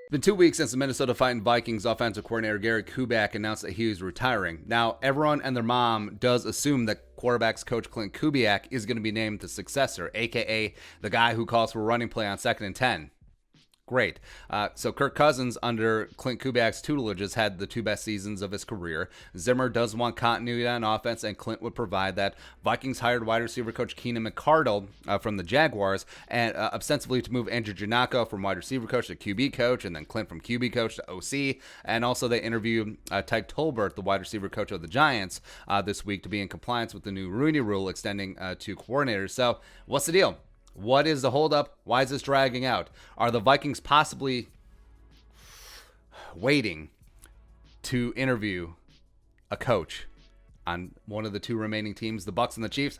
It's been 2 weeks since the Minnesota Vikings offensive coordinator Gary Kubiak announced that he was retiring. Now, everyone and their mom does assume that quarterbacks coach Klint Kubiak is going to be named the successor, aka the guy who calls for a running play on 2nd and 10. Great. So Kirk Cousins, under Klint Kubiak's tutelage, has had the two best seasons of his career. Zimmer does want continuity on offense, and Klint would provide that. Vikings hired wide receiver coach Keenan McCardle from the Jaguars, and ostensibly to move Andrew Janako from wide receiver coach to QB coach, and then Klint from QB coach to OC. And also they interviewed Tyke Tolbert, the wide receiver coach of the Giants, this week to be in compliance with the new Rooney Rule extending to coordinators. So what's the deal? What is the holdup? Why is this dragging out? Are the Vikings possibly waiting to interview a coach on one of the two remaining teams, the Bucs and the Chiefs?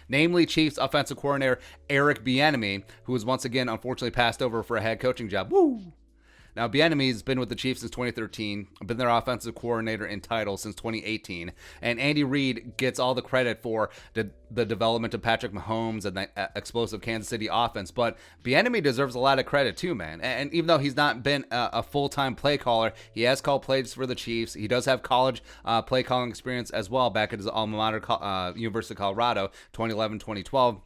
Namely, Chiefs offensive coordinator Eric Bieniemy, who was once again unfortunately passed over for a head coaching job. Woo! Now, Bieniemy's been with the Chiefs since 2013, been their offensive coordinator in title since 2018, and Andy Reid gets all the credit for the development of Patrick Mahomes and the explosive Kansas City offense, but Bieniemy deserves a lot of credit too, man. And even though he's not been a full-time play caller, he has called plays for the Chiefs. He does have college play calling experience as well back at his alma mater, University of Colorado, 2011, 2012.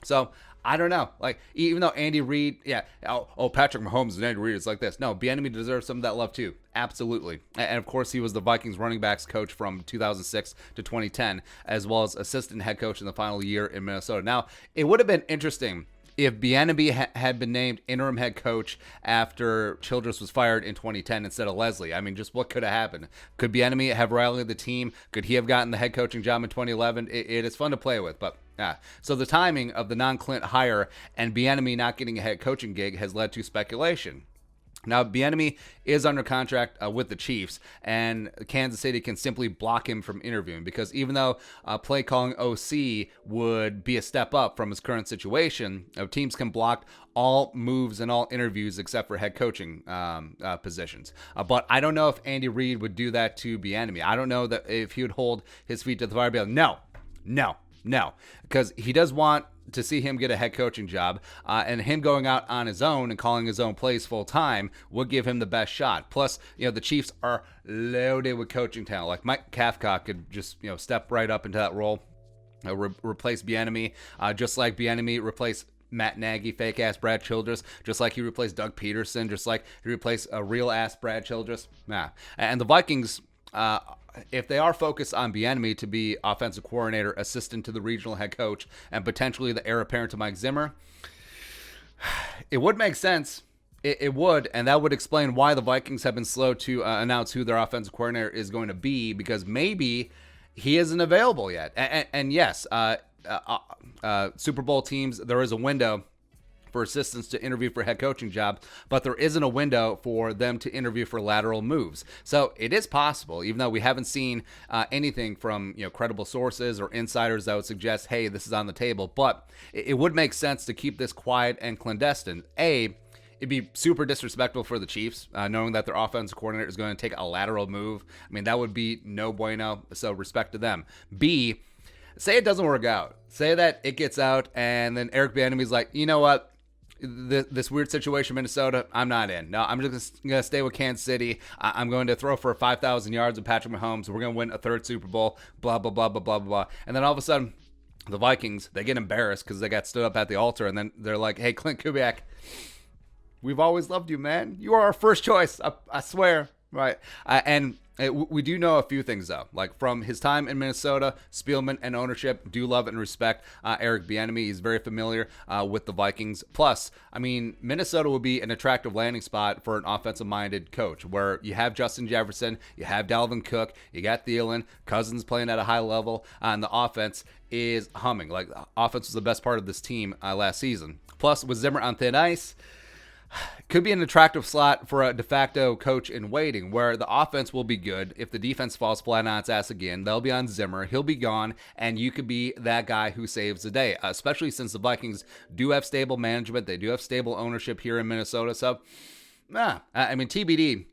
So I don't know. Like, even though Andy Reid, Patrick Mahomes and Andy Reid is like this. No, Bieniemy deserves some of that love too. Absolutely. And of course, he was the Vikings running backs coach from 2006 to 2010, as well as assistant head coach in the final year in Minnesota. Now, it would have been interesting if Bieniemy had been named interim head coach after Childress was fired in 2010 instead of Leslie. I mean, just what could have happened? Could Bieniemy have rallied the team? Could he have gotten the head coaching job in 2011? It is fun to play with, but yeah. So the timing of the non-Klint hire and Bieniemy not getting a head coaching gig has led to speculation. Now, Bieniemy is under contract with the Chiefs, and Kansas City can simply block him from interviewing because even though play calling OC would be a step up from his current situation, teams can block all moves and all interviews except for head coaching positions. But I don't know if Andy Reid would do that to Bieniemy. I don't know that if he would hold his feet to the fire. No, because he does want to see him get a head coaching job, and him going out on his own and calling his own plays full time would give him the best shot. Plus, the Chiefs are loaded with coaching talent. Like Mike Kafka could just step right up into that role, replace Bieniemy, just like Bieniemy replaced Matt Nagy, fake ass Brad Childress, just like he replaced Doug Peterson, just like he replaced a real ass Brad Childress. And the Vikings, if they are focused on Bieniemy to be offensive coordinator, assistant to the regional head coach, and potentially the heir apparent to Mike Zimmer, it would make sense. It would, and that would explain why the Vikings have been slow to announce who their offensive coordinator is going to be, because maybe he isn't available yet. And yes, Super Bowl teams, there is a window for assistants to interview for head coaching jobs, but there isn't a window for them to interview for lateral moves. So it is possible, even though we haven't seen anything from credible sources or insiders that would suggest, hey, this is on the table. But it would make sense to keep this quiet and clandestine. It'd be super disrespectful for the Chiefs, knowing that their offensive coordinator is going to take a lateral move. I mean, that would be no bueno, so respect to them. B, say it doesn't work out. Say that it gets out, and then Eric Bieniemy's like, you know what? This weird situation in Minnesota, I'm not in. No, I'm just going to stay with Kansas City. I'm going to throw for 5,000 yards with Patrick Mahomes. We're going to win a third Super Bowl, blah, blah, blah, blah, blah, blah. And then all of a sudden, the Vikings, they get embarrassed because they got stood up at the altar. And then they're like, hey, Klint Kubiak, we've always loved you, man. You are our first choice. I swear. Right. And we do know a few things, though. Like from his time in Minnesota, Spielman and ownership do love and respect Eric Bieniemy. He's very familiar with the Vikings. Plus, I mean, Minnesota would be an attractive landing spot for an offensive-minded coach where you have Justin Jefferson, you have Dalvin Cook, you got Thielen, Cousins playing at a high level, and the offense is humming. Like, the offense was the best part of this team last season. Plus, with Zimmer on thin ice, could be an attractive slot for a de facto coach in waiting, where the offense will be good. If the defense falls flat on its ass again, they'll be on Zimmer. He'll be gone, and you could be that guy who saves the day, especially since the Vikings do have stable management. They do have stable ownership here in Minnesota. So, I mean, TBD.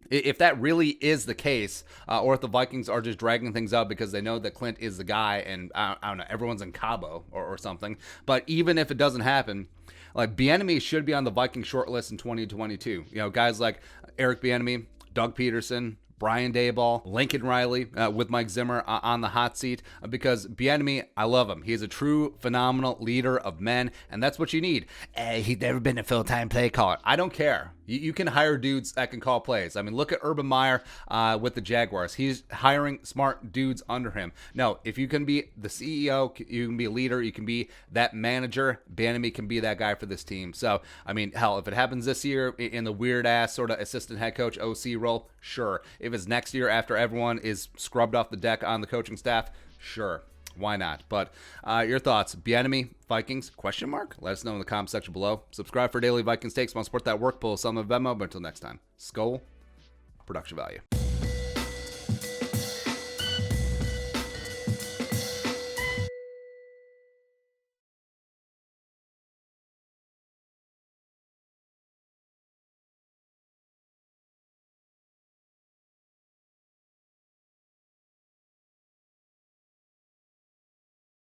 If that really is the case, or if the Vikings are just dragging things up because they know that Klint is the guy and, I don't know, everyone's in Cabo or something. But even if it doesn't happen, Like, Bieniemy should be on the Viking short list in 2022. You know, guys like Eric Bieniemy, Doug Peterson, Brian Daboll, Lincoln Riley, with Mike Zimmer on the hot seat, because Bieniemy, I love him. He's a true phenomenal leader of men, and that's what you need. He's never been a full-time play caller. I don't care. You can hire dudes that can call plays. I mean, look at Urban Meyer with the Jaguars. He's hiring smart dudes under him. No, if you can be the CEO, you can be a leader, you can be that manager, Bieniemy can be that guy for this team. So, I mean, hell, if it happens this year in the weird-ass sort of assistant head coach OC role, sure. If it's next year after everyone is scrubbed off the deck on the coaching staff, sure. Why not? But your thoughts, Bieniemy, Vikings, question mark? Let us know in the comment section below. Subscribe for daily Vikings takes. Want to support that work, pull some of Venmo. But until next time, Skol, production value.